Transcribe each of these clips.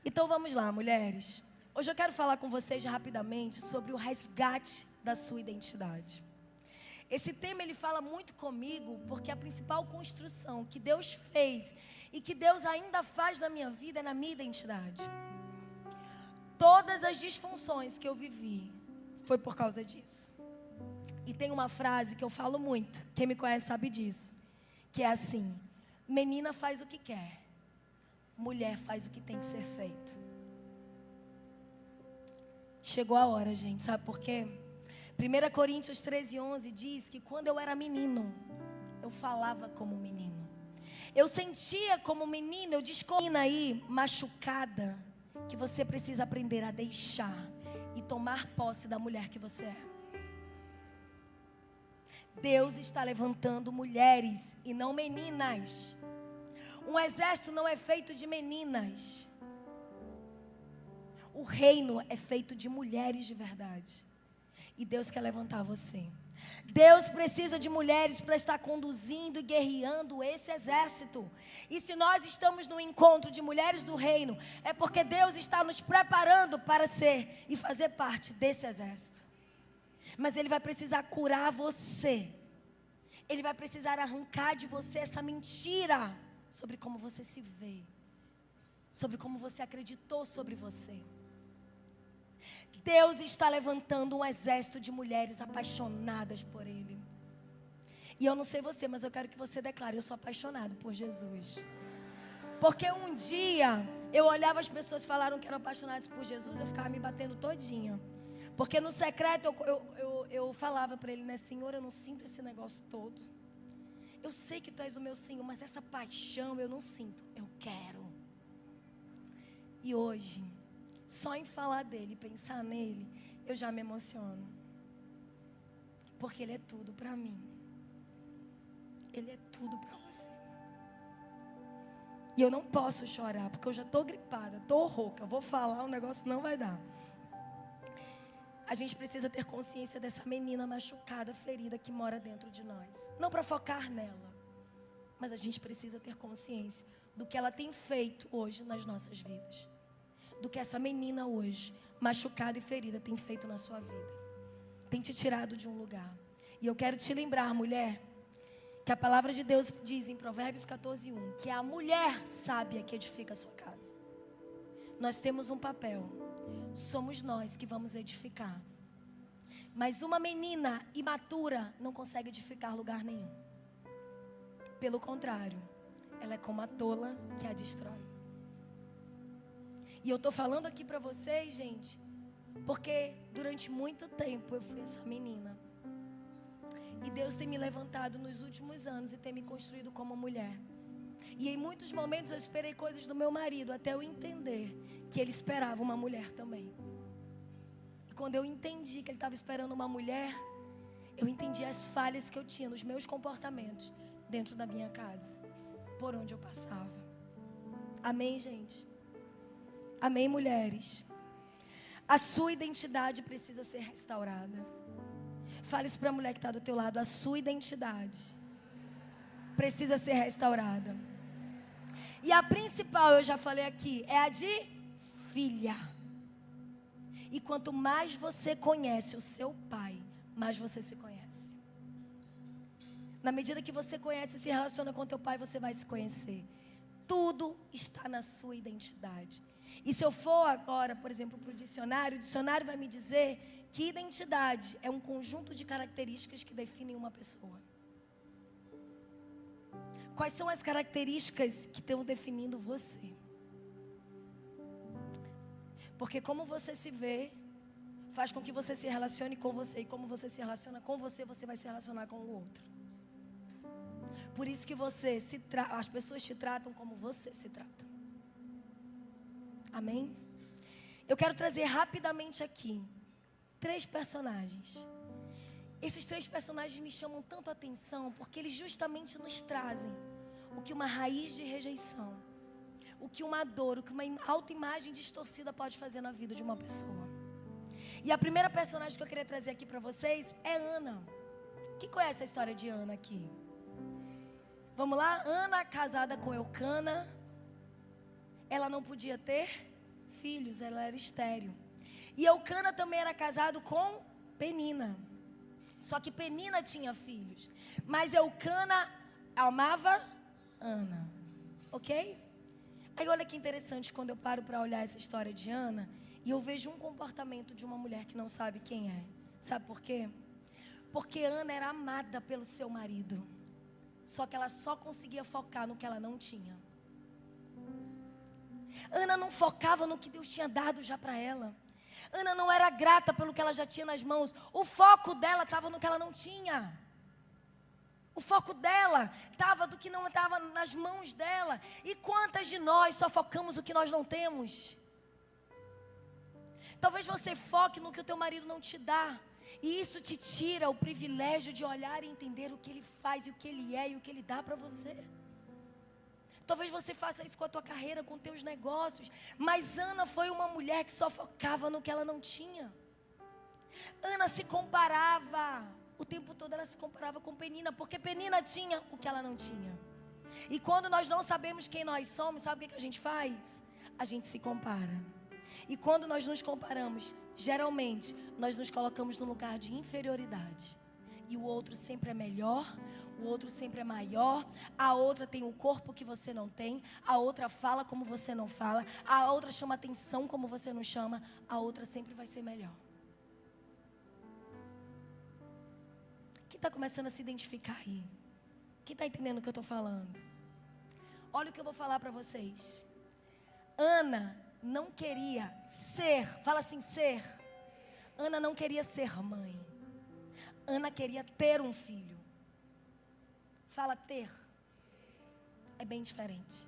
Então vamos lá, mulheres. Hoje eu quero falar com vocês rapidamente sobre o resgate da sua identidade. Esse tema ele fala muito comigo porque a principal construção que Deus fez e que Deus ainda faz na minha vida é na minha identidade. Todas as disfunções que eu vivi foi por causa disso. E tem uma frase que eu falo muito, quem me conhece sabe disso, que é assim: menina faz o que quer, mulher faz o que tem que ser feito. Chegou a hora, gente, sabe por quê? 1 Coríntios 13:11 diz que quando eu era menino, eu falava como menino. Eu sentia como menino, eu descobri aí, machucada, que você precisa aprender a deixar e tomar posse da mulher que você é. Deus está levantando mulheres e não meninas. Um exército não é feito de meninas. O reino é feito de mulheres de verdade. E Deus quer levantar você. Deus precisa de mulheres para estar conduzindo e guerreando esse exército. E se nós estamos no encontro de mulheres do reino, é porque Deus está nos preparando para ser e fazer parte desse exército. Mas Ele vai precisar curar você. Ele vai precisar arrancar de você essa mentira sobre como você se vê, sobre como você acreditou sobre você. Deus está levantando um exército de mulheres apaixonadas por Ele. E eu não sei você, mas eu quero que você declare: eu sou apaixonado por Jesus. Porque um dia eu olhava as pessoas que falaram que eram apaixonadas por Jesus, eu ficava me batendo todinha. Porque no secreto eu falava para Ele, né: Senhor, eu não sinto esse negócio todo. Eu sei que Tu és o meu Senhor, mas essa paixão eu não sinto. Eu quero. E hoje, só em falar dele, pensar nele, eu já me emociono. Porque Ele é tudo para mim. Ele é tudo para você. E eu não posso chorar, porque eu já estou gripada, estou rouca. Eu vou falar, o negócio não vai dar. A gente precisa ter consciência dessa menina machucada, ferida que mora dentro de nós. Não para focar nela, mas a gente precisa ter consciência do que ela tem feito hoje nas nossas vidas. Do que essa menina hoje, machucada e ferida, tem feito na sua vida. Tem te tirado de um lugar. E eu quero te lembrar, mulher, que a palavra de Deus diz em Provérbios 14:1, que é a mulher sábia que edifica a sua casa. Nós temos um papel. Somos nós que vamos edificar. Mas uma menina imatura não consegue edificar lugar nenhum. Pelo contrário, ela é como a tola que a destrói. E eu estou falando aqui para vocês, gente, porque durante muito tempo eu fui essa menina. E Deus tem me levantado nos últimos anos e tem me construído como mulher. E em muitos momentos eu esperei coisas do meu marido, até eu entender que ele esperava uma mulher também. E quando eu entendi que ele estava esperando uma mulher, eu entendi as falhas que eu tinha nos meus comportamentos dentro da minha casa, por onde eu passava. Amém, gente? Amém, mulheres? A sua identidade precisa ser restaurada. Fale isso para a mulher que está do teu lado: a sua identidade precisa ser restaurada. E a principal, eu já falei aqui, é a de filha. E quanto mais você conhece o seu pai, mais você se conhece. Na medida que você conhece e se relaciona com teu pai, você vai se conhecer. Tudo está na sua identidade. E se eu for agora, por exemplo, para o dicionário vai me dizer que identidade é um conjunto de características que definem uma pessoa. Quais são as características que estão definindo você? Porque como você se vê, faz com que você se relacione com você. E como você se relaciona com você, você vai se relacionar com o outro. Por isso que as pessoas te tratam como você se trata. Amém? Eu quero trazer rapidamente aqui 3 personagens. Esses 3 personagens me chamam tanto a atenção porque eles justamente nos trazem o que uma raiz de rejeição, o que uma dor, o que uma autoimagem distorcida pode fazer na vida de uma pessoa. E a primeira personagem que eu queria trazer aqui para vocês é Ana. Quem conhece a história de Ana aqui? Vamos lá? Ana, casada com Eucana, ela não podia ter filhos, ela era estéril. E Eucana também era casado com Penina. Só que Penina tinha filhos. Mas Eucana amava Ana. Ok? Aí olha que interessante quando eu paro para olhar essa história de Ana e eu vejo um comportamento de uma mulher que não sabe quem é. Sabe por quê? Porque Ana era amada pelo seu marido. Só que ela só conseguia focar no que ela não tinha. Ana não focava no que Deus tinha dado já para ela. Ana não era grata pelo que ela já tinha nas mãos. O foco dela estava no que ela não tinha. O foco dela estava do que não estava nas mãos dela. E quantas de nós só focamos o que nós não temos? Talvez você foque no que o teu marido não te dá. E isso te tira o privilégio de olhar e entender o que ele faz, e o que ele é e o que ele dá para você. Talvez você faça isso com a tua carreira, com teus negócios. Mas Ana foi uma mulher que só focava no que ela não tinha. Ana se comparava. O tempo todo ela se comparava com Penina, porque Penina tinha o que ela não tinha. E quando nós não sabemos quem nós somos, sabe o que a gente faz? A gente se compara. E quando nós nos comparamos, geralmente, nós nos colocamos num lugar de inferioridade. E o outro sempre é melhor, o outro sempre é maior, a outra tem o corpo que você não tem, a outra fala como você não fala, a outra chama atenção como você não chama, a outra sempre vai ser melhor. Quem está começando a se identificar aí? Quem está entendendo o que eu estou falando? Olha o que eu vou falar para vocês. Ana não queria ser, fala assim, ser. Ana não queria ser mãe. Ana queria ter um filho. Fala ter. É bem diferente.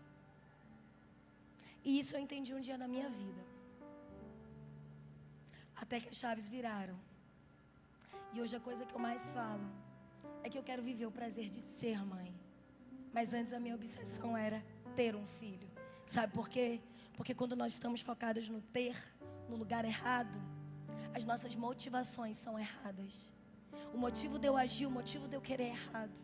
E isso eu entendi um dia na minha vida. Até que as chaves viraram. E hoje a coisa que eu mais falo é que eu quero viver o prazer de ser mãe. Mas antes a minha obsessão era ter um filho. Sabe por quê? Porque quando nós estamos focados no ter, no lugar errado, as nossas motivações são erradas. O motivo de eu agir, o motivo de eu querer é errado.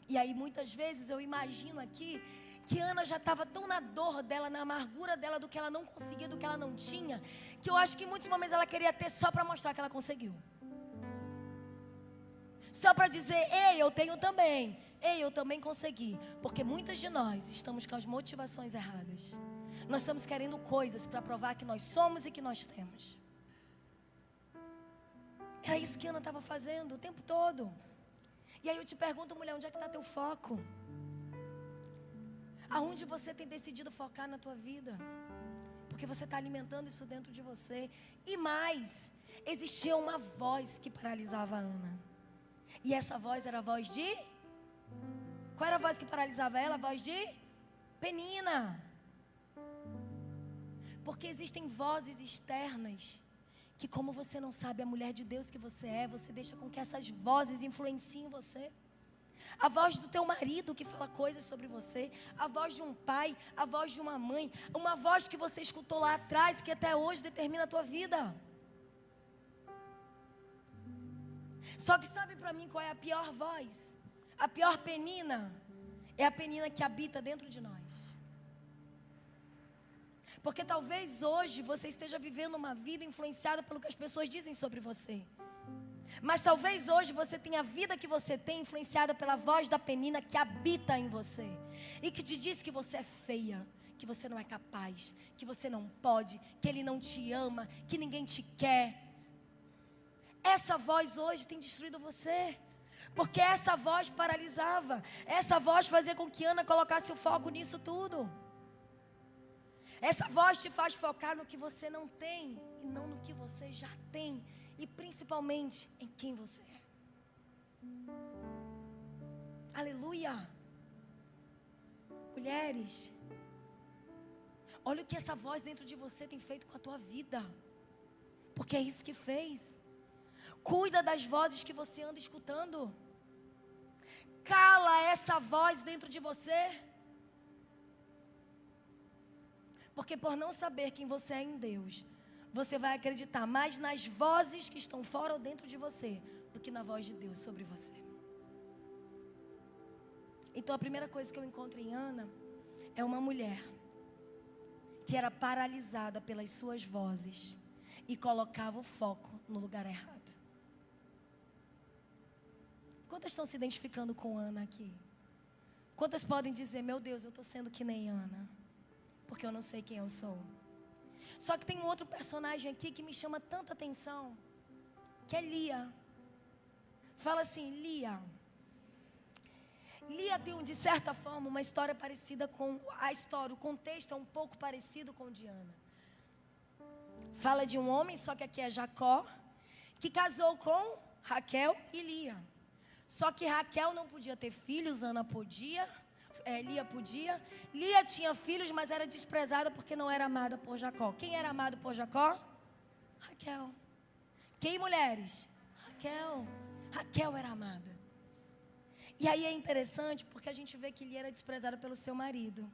E aí muitas vezes eu imagino aqui que Ana já estava tão na dor dela, na amargura dela, do que ela não conseguia, do que ela não tinha, que eu acho que em muitos momentos ela queria ter só para mostrar que ela conseguiu. Só para dizer, ei, eu tenho também. Ei, eu também consegui. Porque muitas de nós estamos com as motivações erradas. Nós estamos querendo coisas para provar que nós somos e que nós temos. Era isso que Ana estava fazendo o tempo todo. E aí eu te pergunto, mulher, onde é que está teu foco? Aonde você tem decidido focar na tua vida? Porque você está alimentando isso dentro de você. E mais, existia uma voz que paralisava a Ana. E essa voz era a voz de... Qual era a voz que paralisava ela? A voz de Penina. Porque existem vozes externas que, como você não sabe a mulher de Deus que você é, você deixa com que essas vozes influenciem você. A voz do teu marido que fala coisas sobre você, a voz de um pai, a voz de uma mãe, uma voz que você escutou lá atrás, que até hoje determina a tua vida. Só que sabe para mim qual é a pior voz? A pior Penina é a Penina que habita dentro de nós. Porque talvez hoje você esteja vivendo uma vida influenciada pelo que as pessoas dizem sobre você. Mas talvez hoje você tenha a vida que você tem influenciada pela voz da Penina que habita em você. E que te diz que você é feia, que você não é capaz, que você não pode, que ele não te ama, que ninguém te quer. Essa voz hoje tem destruído você. Porque essa voz paralisava. Essa voz fazia com que Ana colocasse o foco nisso tudo. Essa voz te faz focar no que você não tem e não no que você já tem. E principalmente em quem você é. Aleluia. Mulheres, olha o que essa voz dentro de você tem feito com a tua vida. Porque é isso que fez. Cuida das vozes que você anda escutando. Cala essa voz dentro de você. Porque por não saber quem você é em Deus, você vai acreditar mais nas vozes que estão fora ou dentro de você do que na voz de Deus sobre você. Então a primeira coisa que eu encontro em Ana é uma mulher que era paralisada pelas suas vozes e colocava o foco no lugar errado. Quantas estão se identificando com Ana aqui? Quantas podem dizer, meu Deus, eu estou sendo que nem Ana, porque eu não sei quem eu sou. Só que tem um outro personagem aqui que me chama tanta atenção, que é Lia. Fala assim, Lia. Lia tem, de certa forma, uma história parecida com a história. O contexto é um pouco parecido com o de Ana. Fala de um homem, só que aqui é Jacó, que casou com Raquel e Lia. Só que Raquel não podia ter filhos, Ana podia, Lia podia. Lia tinha filhos, mas era desprezada porque não era amada por Jacó. Quem era amado por Jacó? Raquel. Quem, mulheres? Raquel. Raquel era amada. E aí é interessante porque a gente vê que Lia era desprezada pelo seu marido.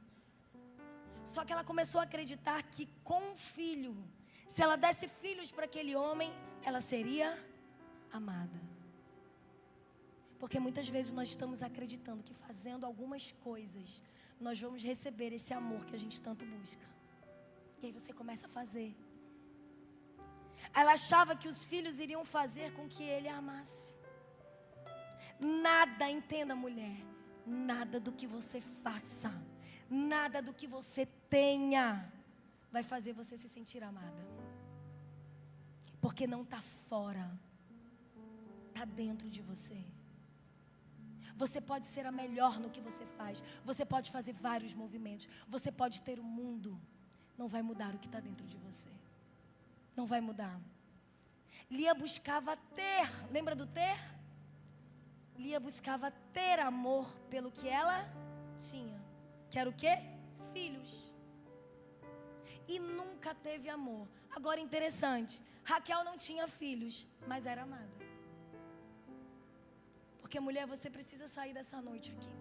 Só que ela começou a acreditar que com um filho, se ela desse filhos para aquele homem, ela seria amada. Porque muitas vezes nós estamos acreditando que fazendo algumas coisas, nós vamos receber esse amor que a gente tanto busca. E aí você começa a fazer. Ela achava que os filhos iriam fazer com que ele a amasse. Nada, entenda, mulher, nada do que você faça, nada do que você tenha, vai fazer você se sentir amada. Porque não está fora, está dentro de você. Você pode ser a melhor no que você faz, você pode fazer vários movimentos, você pode ter o mundo, não vai mudar o que está dentro de você. Não vai mudar. Lia buscava ter, lembra do ter? Lia buscava ter amor pelo que ela tinha. Que era o quê? Filhos. E nunca teve amor. Agora interessante, Raquel não tinha filhos, mas era amada. Porque mulher, você precisa sair dessa noite aqui.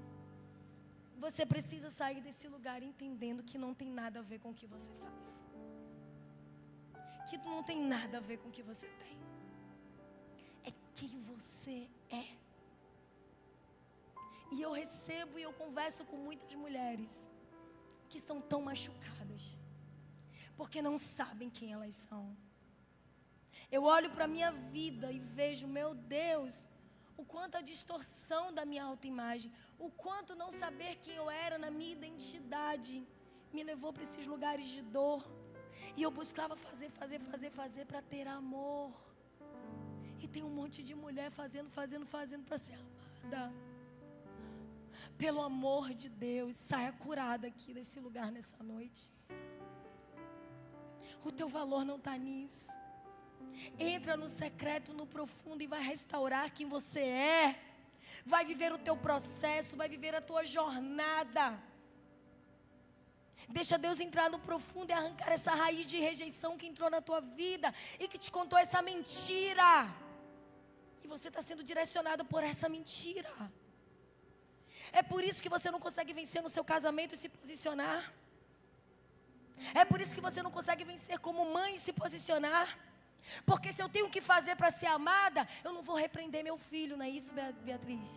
Você precisa sair desse lugar entendendo que não tem nada a ver com o que você faz. Que não tem nada a ver com o que você tem. É quem você é. E eu recebo e eu converso com muitas mulheres que estão tão machucadas, porque não sabem quem elas são. Eu olho para a minha vida e vejo, meu Deus, o quanto a distorção da minha autoimagem, o quanto não saber quem eu era na minha identidade, me levou para esses lugares de dor. E eu buscava fazer para ter amor. E tem um monte de mulher fazendo para ser amada. Pelo amor de Deus, saia curada aqui desse lugar nessa noite. O teu valor não está nisso. Entra no secreto, no profundo e vai restaurar quem você é. Vai viver o teu processo, vai viver a tua jornada. Deixa Deus entrar no profundo e arrancar essa raiz de rejeição que entrou na tua vida e que te contou essa mentira. E você está sendo direcionado por essa mentira. É por isso que você não consegue vencer no seu casamento e se posicionar. É por isso que você não consegue vencer como mãe e se posicionar. Porque se eu tenho que fazer para ser amada, eu não vou repreender meu filho, não é isso, Beatriz?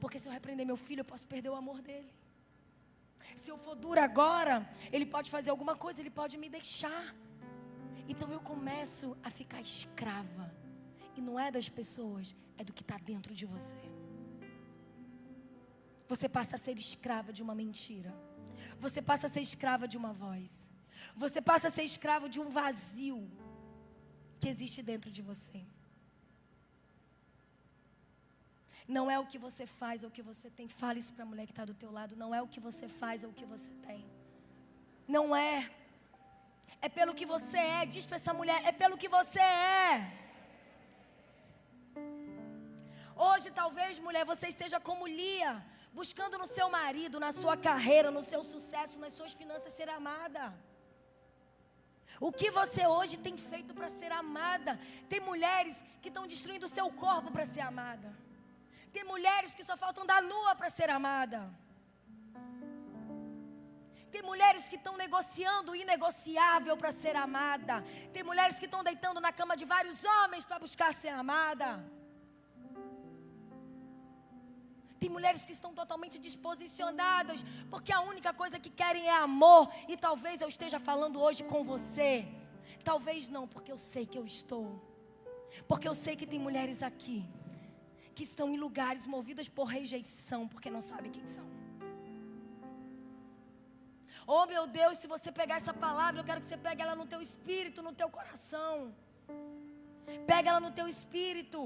Porque se eu repreender meu filho, eu posso perder o amor dele. Se eu for dura agora, ele pode fazer alguma coisa, ele pode me deixar. Então eu começo a ficar escrava. E não é das pessoas, é do que está dentro de você. Você passa a ser escrava de uma mentira. Você passa a ser escrava de uma voz. Você passa a ser escravo de um vazio que existe dentro de você. Não é o que você faz ou o que você tem. Fala isso para a mulher que está do teu lado. Não é o que você faz ou o que você tem. Não é. É pelo que você é. Diz para essa mulher, é pelo que você é. Hoje talvez, mulher, você esteja como Lia, buscando no seu marido, na sua carreira, no seu sucesso, nas suas finanças ser amada. O que você hoje tem feito para ser amada? Tem mulheres que estão destruindo o seu corpo para ser amada. Tem mulheres que só faltam dar nua para ser amada. Tem mulheres que estão negociando o inegociável para ser amada. Tem mulheres que estão deitando na cama de vários homens para buscar ser amada. Tem mulheres que estão totalmente desposicionadas, porque a única coisa que querem é amor. E talvez eu esteja falando hoje com você. Talvez não, porque eu sei que eu estou. Porque eu sei que tem mulheres aqui que estão em lugares movidas por rejeição, porque não sabem quem são. Oh meu Deus, se você pegar essa palavra, eu quero que você pegue ela no teu espírito, no teu coração. Pega ela no teu espírito.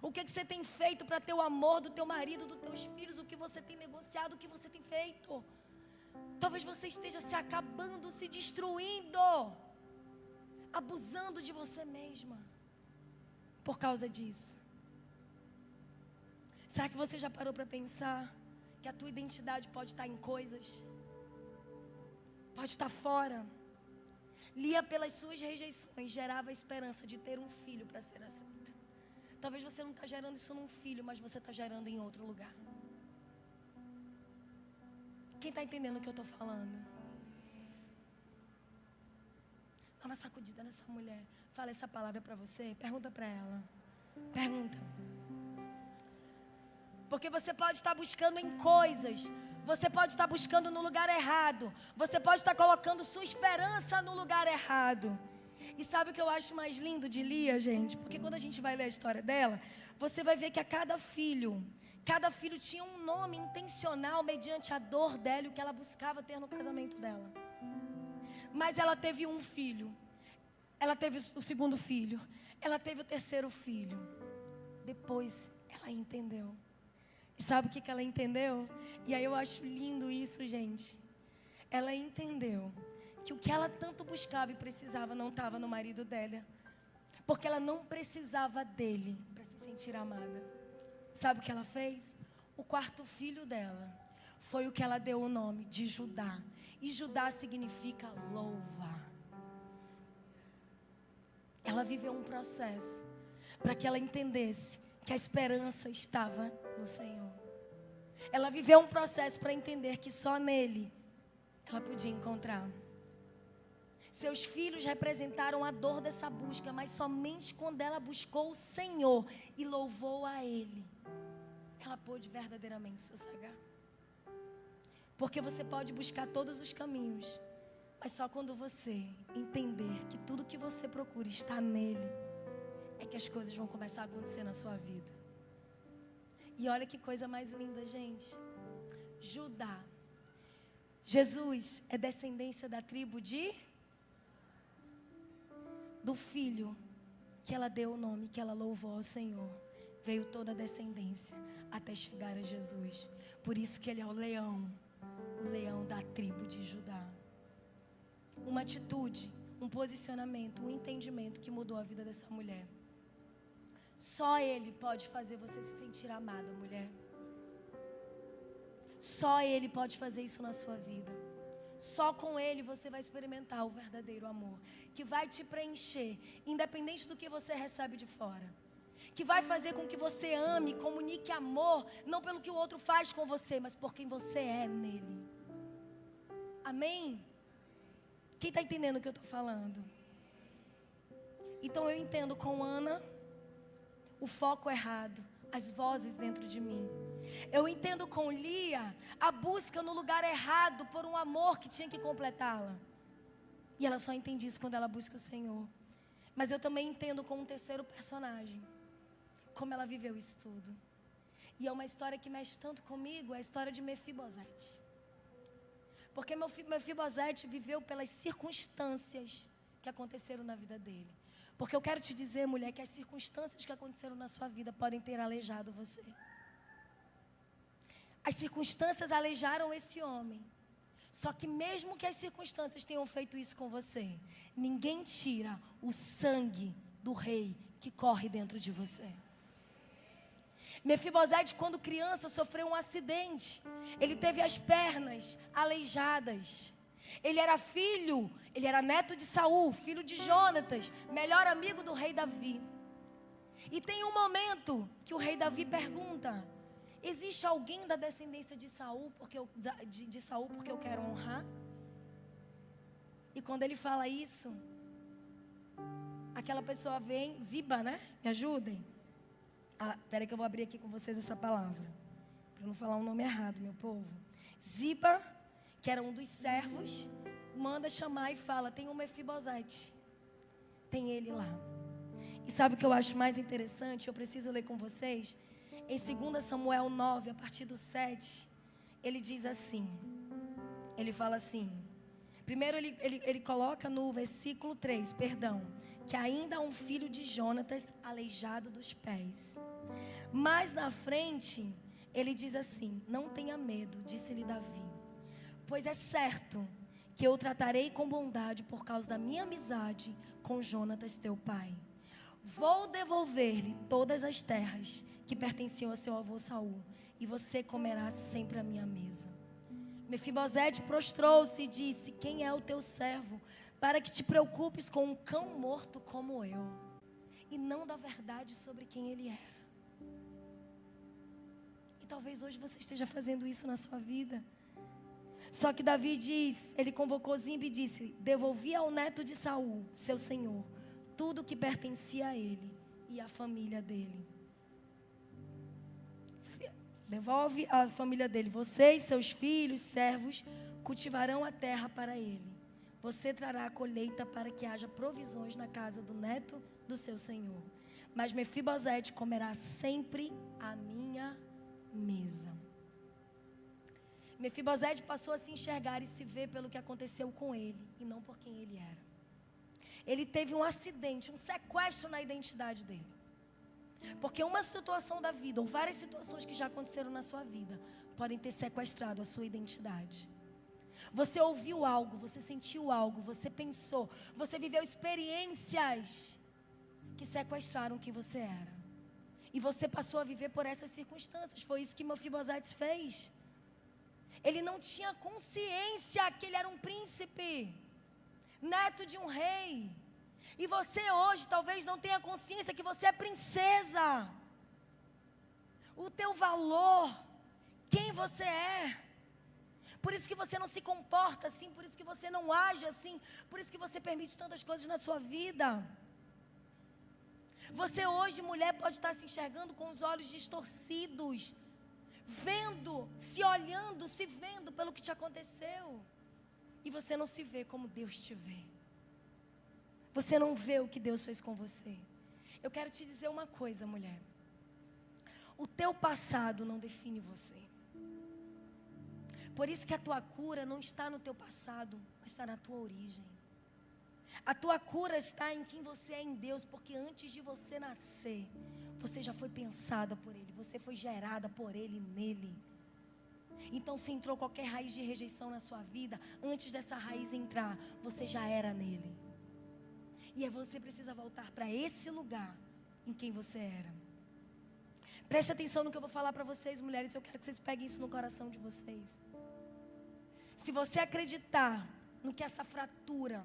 O que você tem feito para ter o amor do teu marido, dos teus filhos? O que você tem negociado, o que você tem feito? Talvez você esteja se acabando, se destruindo, abusando de você mesma por causa disso. Será que você já parou para pensar que a tua identidade pode estar em coisas? Pode estar fora. Lia, pelas suas rejeições, gerava a esperança de ter um filho para ser aceita. Talvez você não está gerando isso num filho, mas você está gerando em outro lugar. Quem está entendendo o que eu estou falando? Dá uma sacudida nessa mulher. Fala essa palavra para você. Pergunta para ela. Pergunta. Porque você pode estar buscando em coisas. Você pode estar buscando no lugar errado. Você pode estar colocando sua esperança no lugar errado. E sabe o que eu acho mais lindo de Lia, gente? Porque quando a gente vai ler a história dela, você vai ver que a cada filho tinha um nome intencional mediante a dor dela e o que ela buscava ter no casamento dela. Mas ela teve um filho. Ela teve o segundo filho. Ela teve o terceiro filho. Depois ela entendeu. E sabe o que ela entendeu? E aí eu acho lindo isso, gente. Ela entendeu que o que ela tanto buscava e precisava não estava no marido dela. Porque ela não precisava dele para se sentir amada. Sabe o que ela fez? O quarto filho dela foi o que ela deu o nome de Judá. E Judá significa louva. Ela viveu um processo para que ela entendesse que a esperança estava no Senhor. Ela viveu um processo para entender que só nele ela podia encontrar. Seus filhos representaram a dor dessa busca, mas somente quando ela buscou o Senhor e louvou a Ele, ela pôde verdadeiramente sossegar. Porque você pode buscar todos os caminhos, mas só quando você entender que tudo que você procura está nele, é que as coisas vão começar a acontecer na sua vida. E olha que coisa mais linda, gente. Judá. Jesus é descendência da tribo do filho que ela deu o nome, que ela louvou ao Senhor. Veio toda a descendência até chegar a Jesus. Por isso que ele é o leão da tribo de Judá. Uma atitude, um posicionamento, um entendimento que mudou a vida dessa mulher. Só Ele pode fazer você se sentir amada, mulher. Só Ele pode fazer isso na sua vida. Só com Ele você vai experimentar o verdadeiro amor, que vai te preencher, independente do que você recebe de fora. Que vai fazer com que você ame, comunique amor, não pelo que o outro faz com você, mas por quem você é nele. Amém? Quem está entendendo o que eu estou falando? Então eu entendo com Ana o foco errado, as vozes dentro de mim. Eu entendo com Lia a busca no lugar errado por um amor que tinha que completá-la. E ela só entende isso quando ela busca o Senhor. Mas eu também entendo com um terceiro personagem, como ela viveu isso tudo. E é uma história que mexe tanto comigo, é a história de Mefibosete. Porque Mefibosete viveu pelas circunstâncias que aconteceram na vida dele. Porque eu quero te dizer, mulher, que as circunstâncias que aconteceram na sua vida podem ter aleijado você. As circunstâncias aleijaram esse homem. Só que mesmo que as circunstâncias tenham feito isso com você, ninguém tira o sangue do rei que corre dentro de você. Mefibosete, quando criança, sofreu um acidente. Ele teve as pernas aleijadas. Ele era neto de Saul, filho de Jonatas, melhor amigo do rei Davi. E tem um momento que o rei Davi pergunta: existe alguém da descendência de Saul porque eu quero honrar? E quando ele fala isso, aquela pessoa vem, Ziba, né? Me ajudem. Espera que eu vou abrir aqui com vocês essa palavra. para não falar um nome errado, meu povo. Ziba, que era um dos servos, manda chamar e fala: tem um Mefibosete, tem ele lá. E sabe o que eu acho mais interessante? Eu preciso ler com vocês. Em 2 Samuel 9, a partir do 7, ele diz assim, ele fala assim, primeiro ele coloca no versículo 3, que ainda há um filho de Jonatas aleijado dos pés. Mas na frente, ele diz assim: não tenha medo, disse-lhe Davi, pois é certo que eu o tratarei com bondade por causa da minha amizade com Jonatas teu pai. Vou devolver-lhe todas as terras que pertenciam a seu avô Saul, e você comerá sempre à minha mesa. Mefibosete prostrou-se e disse: quem é o teu servo, para que te preocupes com um cão morto como eu, e não da verdade sobre quem ele era? E talvez hoje você esteja fazendo isso na sua vida. Só que Davi diz, ele convocou Ziba e disse: devolvi ao neto de Saul, seu senhor, tudo que pertencia a ele e à família dele. Devolve à família dele. Você e seus filhos, servos, cultivarão a terra para ele. Você trará a colheita para que haja provisões na casa do neto do seu senhor. Mas Mefibosete comerá sempre à minha mesa. Mefibosete passou a se enxergar e se ver pelo que aconteceu com ele, e não por quem ele era. Ele teve um acidente, um sequestro na identidade dele. Porque uma situação da vida, ou várias situações que já aconteceram na sua vida, podem ter sequestrado a sua identidade. Você ouviu algo, você sentiu algo, você pensou, você viveu experiências que sequestraram quem você era. E você passou a viver por essas circunstâncias. Foi isso que Mefibosete fez. Ele não tinha consciência que ele era um príncipe, neto de um rei. E você hoje talvez não tenha consciência que você é princesa. O teu valor, quem você é. Por isso que você não se comporta assim, por isso que você não age assim, por isso que você permite tantas coisas na sua vida. Você hoje, mulher, pode estar se enxergando com os olhos distorcidos, vendo, se olhando, se vendo pelo que te aconteceu. E você não se vê como Deus te vê. Você não vê o que Deus fez com você. Eu quero te dizer uma coisa, mulher. O teu passado não define você. Por isso que a tua cura não está no teu passado, mas está na tua origem. A tua cura está em quem você é em Deus, porque antes de você nascer, você já foi pensada por Ele, você foi gerada por Ele, nele. Então, se entrou qualquer raiz de rejeição na sua vida, antes dessa raiz entrar, você já era nele. E você precisa voltar para esse lugar em quem você era. Preste atenção no que eu vou falar para vocês, mulheres. Eu quero que vocês peguem isso no coração de vocês. Se você acreditar no que essa fratura,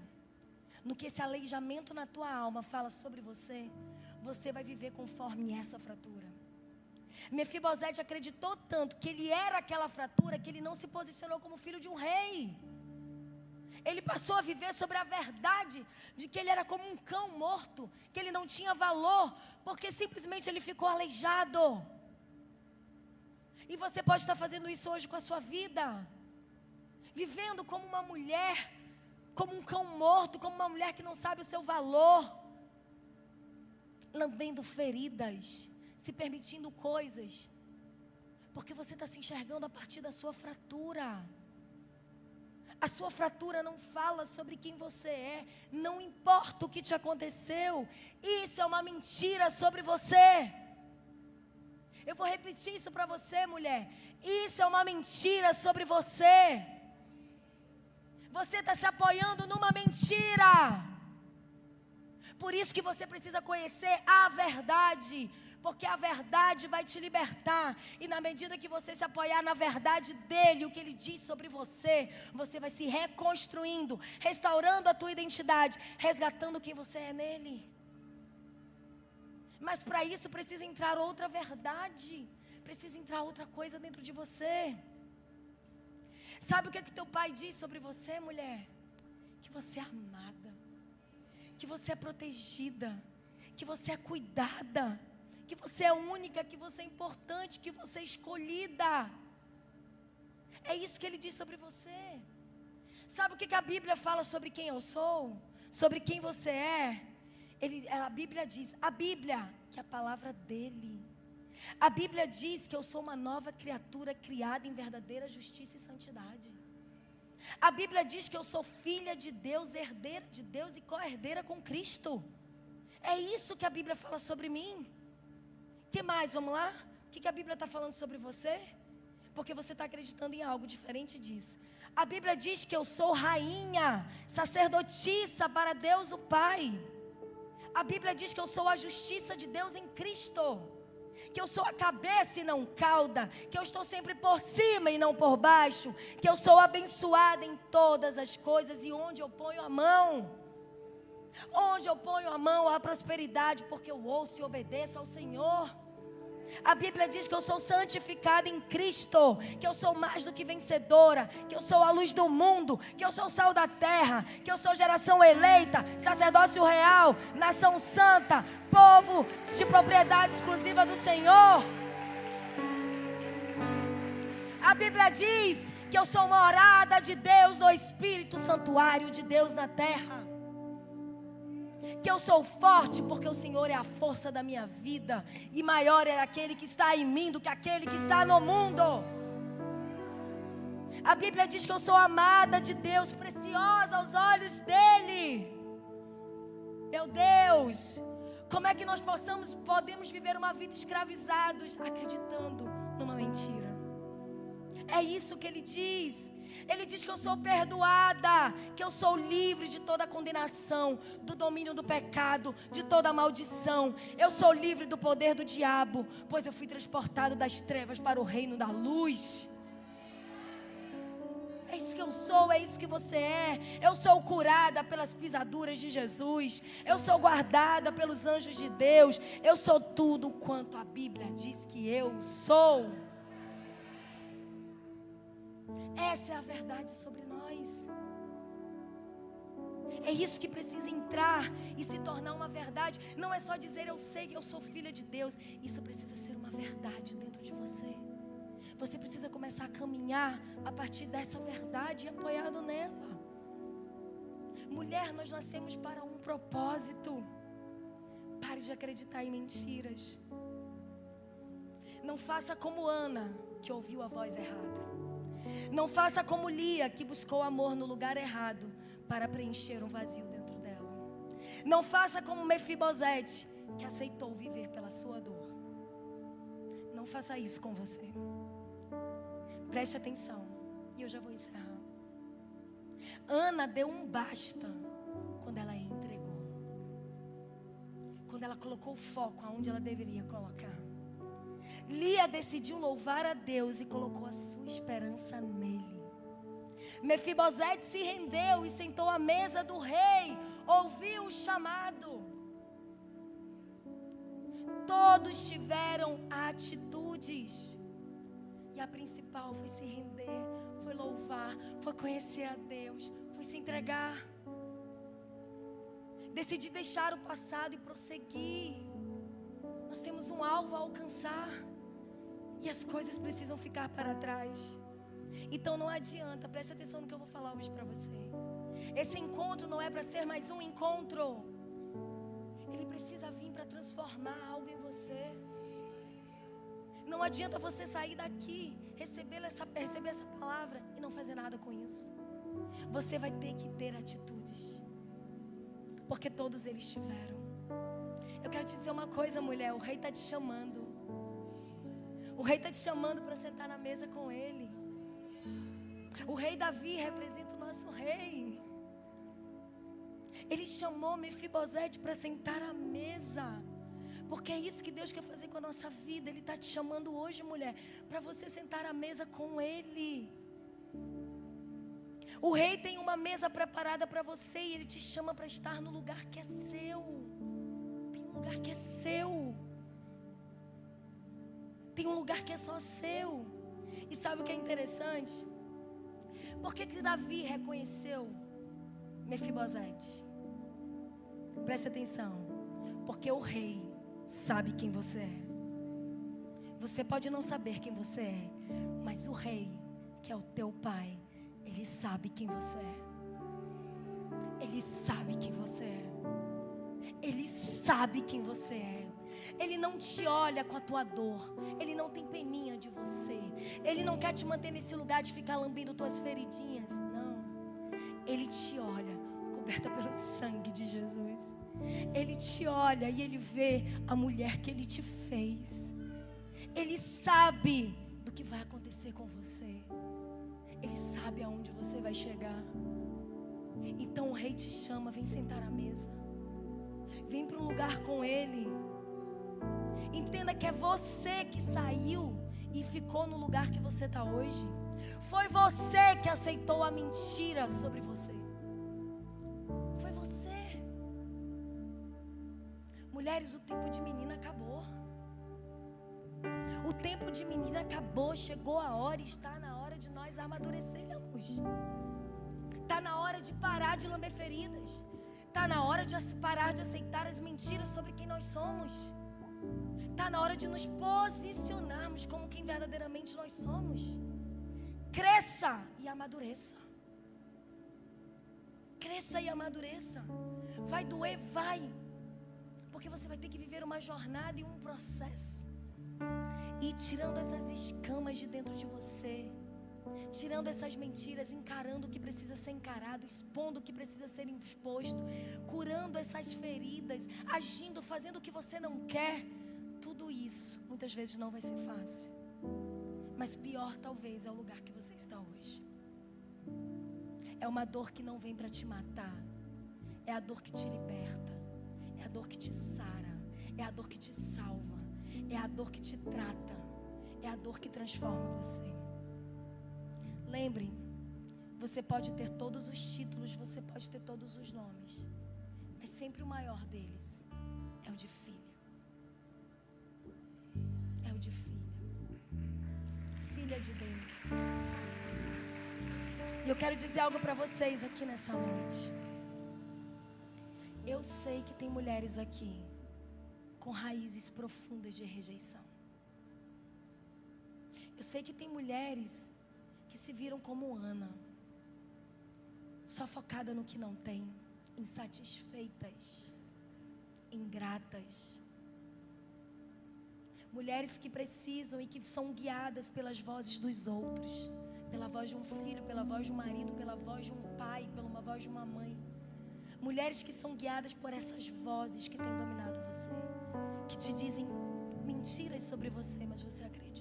no que esse aleijamento na tua alma fala sobre você, você vai viver conforme essa fratura. Mefibosete acreditou tanto que ele era aquela fratura, que ele não se posicionou como filho de um rei. Ele passou a viver sobre a verdade de que ele era como um cão morto, que ele não tinha valor, porque simplesmente ele ficou aleijado. E você pode estar fazendo isso hoje com a sua vida, vivendo como uma mulher, como um cão morto, como uma mulher que não sabe o seu valor, lambendo feridas, se permitindo coisas, porque você está se enxergando a partir da sua fratura. A sua fratura não fala sobre quem você é, não importa o que te aconteceu, isso é uma mentira sobre você. Eu vou repetir isso para você, mulher, isso é uma mentira sobre você. Você está se apoiando numa mentira. Por isso que você precisa conhecer a verdade, porque a verdade vai te libertar. E na medida que você se apoiar na verdade dele, o que ele diz sobre você, você vai se reconstruindo, restaurando a tua identidade, resgatando quem você é nele. Mas para isso precisa entrar outra verdade, precisa entrar outra coisa dentro de você. Sabe o que teu pai diz sobre você, mulher? Que você é amada, que você é protegida, que você é cuidada, que você é única, que você é importante, que você é escolhida. É isso que ele diz sobre você. Sabe o que a Bíblia fala sobre quem eu sou? Sobre quem você é? A Bíblia diz, a Bíblia, que é a palavra dele. A Bíblia diz que eu sou uma nova criatura criada em verdadeira justiça e santidade. A Bíblia diz que eu sou filha de Deus, herdeira de Deus e co-herdeira com Cristo. É isso que a Bíblia fala sobre mim. O que mais? Vamos lá? O que a Bíblia está falando sobre você? Porque você está acreditando em algo diferente disso. A Bíblia diz que eu sou rainha, sacerdotisa para Deus o Pai. A Bíblia diz que eu sou a justiça de Deus em Cristo. Que eu sou a cabeça e não cauda. Que eu estou sempre por cima e não por baixo. Que eu sou abençoada em todas as coisas. E onde eu ponho a mão, há prosperidade, porque eu ouço e obedeço ao Senhor. A Bíblia diz que eu sou santificada em Cristo, que eu sou mais do que vencedora, que eu sou a luz do mundo, que eu sou o sal da terra, que eu sou geração eleita, sacerdócio real, nação santa, povo de propriedade exclusiva do Senhor. A Bíblia diz que eu sou morada de Deus no Espírito, santuário de Deus na terra. Que eu sou forte porque o Senhor é a força da minha vida. E maior é aquele que está em mim do que aquele que está no mundo. A Bíblia diz que eu sou amada de Deus, preciosa aos olhos dEle. Meu Deus, como é que nós podemos viver uma vida escravizados, acreditando numa mentira? É isso que Ele diz. Ele diz que eu sou perdoada, que eu sou livre de toda condenação, do domínio do pecado, de toda maldição. Eu sou livre do poder do diabo, pois eu fui transportado das trevas para o reino da luz. É isso que eu sou, é isso que você é. Eu sou curada pelas pisaduras de Jesus. Eu sou guardada pelos anjos de Deus. Eu sou tudo quanto a Bíblia diz que eu sou. Essa é a verdade sobre nós. É isso que precisa entrar e se tornar uma verdade. Não é só dizer eu sei que eu sou filha de Deus. Isso precisa ser uma verdade dentro de você. Você precisa começar a caminhar a partir dessa verdade e apoiado nela. Mulher, nós nascemos para um propósito. Pare de acreditar em mentiras. Não faça como Ana, que ouviu a voz errada. Não faça como Lia, que buscou amor no lugar errado para preencher um vazio dentro dela. Não faça como Mefibosete, que aceitou viver pela sua dor. Não faça isso com você. Preste atenção, e eu já vou encerrar. Ana deu um basta quando ela entregou. Quando ela colocou o foco aonde ela deveria colocar. Lia decidiu louvar a Deus e colocou a sua esperança nele. Mefibosete se rendeu e sentou à mesa do rei, ouviu o chamado. Todos tiveram atitudes. E a principal foi se render, foi louvar, foi conhecer a Deus, foi se entregar. Decidir deixar o passado e prosseguir. Nós temos um alvo a alcançar. E as coisas precisam ficar para trás. Então não adianta, preste atenção no que eu vou falar hoje para você. Esse encontro não é para ser mais um encontro. Ele precisa vir para transformar algo em você. Não adianta você sair daqui, receber essa palavra e não fazer nada com isso. Você vai ter que ter atitudes. Porque todos eles tiveram. Eu quero te dizer uma coisa, mulher. O rei está te chamando. O rei está te chamando para sentar na mesa com ele. O rei Davi representa o nosso rei. Ele chamou Mefibosete para sentar à mesa. Porque é isso que Deus quer fazer com a nossa vida. Ele está te chamando hoje, mulher, para você sentar à mesa com Ele. O rei tem uma mesa preparada para você e Ele te chama para estar no lugar que é seu. Tem um lugar que é seu. Tem um lugar que é só seu. E sabe o que é interessante? Por que Davi reconheceu Mefibosete? Presta atenção. Porque o rei sabe quem você é. Você pode não saber quem você é, mas o Rei, que é o teu Pai, Ele sabe quem você é. Ele sabe quem você é. Ele sabe quem você é. Ele não te olha com a tua dor. Ele não tem peninha de você. Ele não quer te manter nesse lugar de ficar lambendo tuas feridinhas. Não. Ele te olha coberta pelo sangue de Jesus. Ele te olha e Ele vê a mulher que Ele te fez. Ele sabe do que vai acontecer com você. Ele sabe aonde você vai chegar. Então o Rei te chama, vem sentar à mesa. Vem para um lugar com Ele. Entenda que é você que saiu e ficou no lugar que você está hoje. Foi você que aceitou a mentira sobre você. Foi você. Mulheres, o tempo de menina acabou. O tempo de menina acabou. Chegou a hora, está na hora de nós amadurecermos. Está na hora de parar de lamber feridas. Está na hora de parar de aceitar as mentiras sobre quem nós somos. Está na hora de nos posicionarmos como quem verdadeiramente nós somos. Cresça e amadureça. Cresça e amadureça. Vai doer, vai. Porque você vai ter que viver uma jornada e um processo. E tirando essas escamas de dentro de você. Tirando essas mentiras, encarando o que precisa ser encarado, expondo o que precisa ser exposto, curando essas feridas, agindo, fazendo o que você não quer. Tudo isso, muitas vezes não vai ser fácil. Mas pior talvez é o lugar que você está hoje. É uma dor que não vem para te matar. É a dor que te liberta. É a dor que te sara. É a dor que te salva. É a dor que te trata. É a dor que transforma você. Lembre, você pode ter todos os títulos, você pode ter todos os nomes, mas sempre o maior deles é o de filha. É o de filha. Filha de Deus. E eu quero dizer algo para vocês aqui nessa noite. Eu sei que tem mulheres aqui com raízes profundas de rejeição. Eu sei que tem mulheres que se viram como Ana, só focada no que não tem, insatisfeitas, ingratas. Mulheres que precisam e que são guiadas pelas vozes dos outros, pela voz de um filho, pela voz de um marido, pela voz de um pai, pela voz de uma mãe. Mulheres que são guiadas por essas vozes que têm dominado você, que te dizem mentiras sobre você, mas você acredita.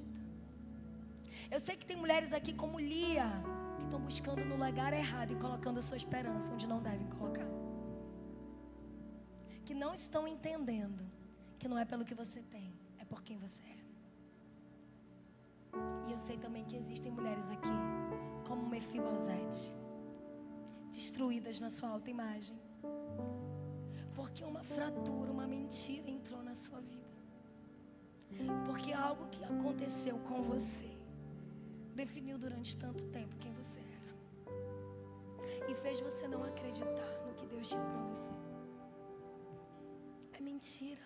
Eu sei que tem mulheres aqui como Lia, que estão buscando no lugar errado e colocando a sua esperança onde não devem colocar. Que não estão entendendo que não é pelo que você tem, é por quem você é. E eu sei também que existem mulheres aqui como Mefibosete, destruídas na sua autoimagem, porque uma fratura, uma mentira entrou na sua vida. Porque algo que aconteceu com você definiu durante tanto tempo quem você era. E fez você não acreditar no que Deus tinha para você. É mentira.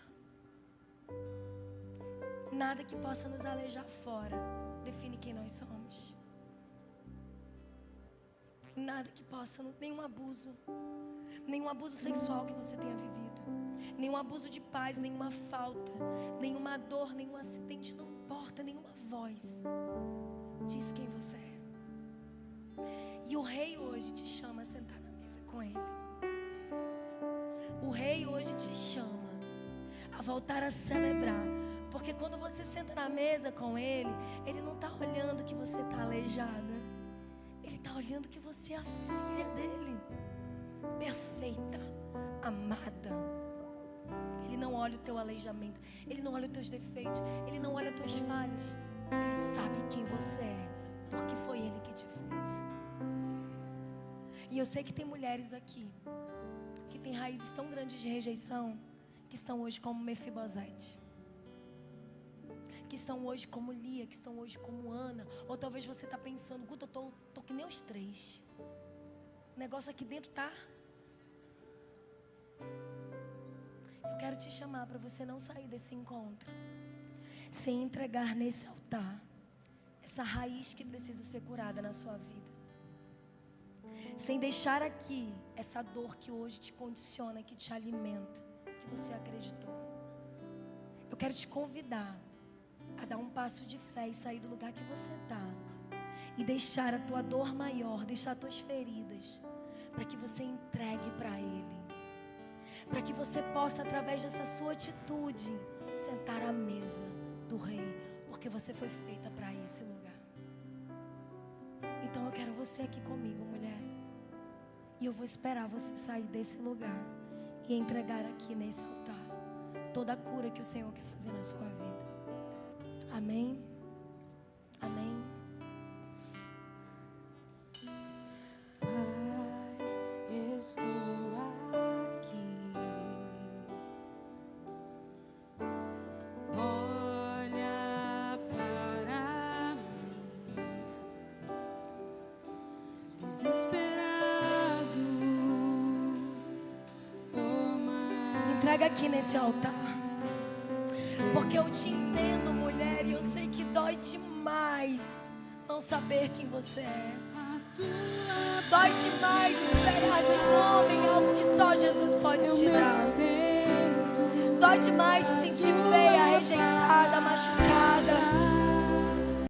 Nada que possa nos alejar fora define quem nós somos. Nada que possa, nenhum abuso sexual que você tenha vivido, nenhum abuso de paz, nenhuma falta, nenhuma dor, nenhum acidente, não importa, nenhuma voz diz quem você é. E o Rei hoje te chama a sentar na mesa com Ele. O Rei hoje te chama a voltar a celebrar. Porque quando você senta na mesa com Ele, Ele não está olhando que você está aleijada. Ele está olhando que você é a filha dEle. Perfeita, amada. Ele não olha o teu aleijamento. Ele não olha os teus defeitos. Ele não olha as tuas falhas. Ele sabe quem você é, porque foi Ele que te fez. E eu sei que tem mulheres aqui que têm raízes tão grandes de rejeição, que estão hoje como Mefibosete, que estão hoje como Lia, que estão hoje como Ana. Ou talvez você está pensando: Guta, eu tô que nem os três. O negócio aqui dentro tá. Eu quero te chamar para você não sair desse encontro sem entregar nesse altar essa raiz que precisa ser curada na sua vida. Sem deixar aqui essa dor que hoje te condiciona, que te alimenta, que você acreditou. Eu quero te convidar a dar um passo de fé e sair do lugar que você está e deixar a tua dor maior, deixar as tuas feridas, para que você entregue para Ele, para que você possa, através dessa sua atitude, sentar à mesa do Rei, porque você foi feita para esse lugar. Então eu quero você aqui comigo, mulher, e eu vou esperar você sair desse lugar e entregar aqui nesse altar toda a cura que o Senhor quer fazer na sua vida. Amém? Amém? Pai, estou aqui. Olha para mim, desesperado. Oh, mas Entrega aqui nesse altar. Porque eu te entendo, mulher, e eu sei que dói demais não saber quem você é. Dói demais esperar de um homem algo que só Jesus pode te dar. Dói demais se sentir feia, rejeitada, machucada.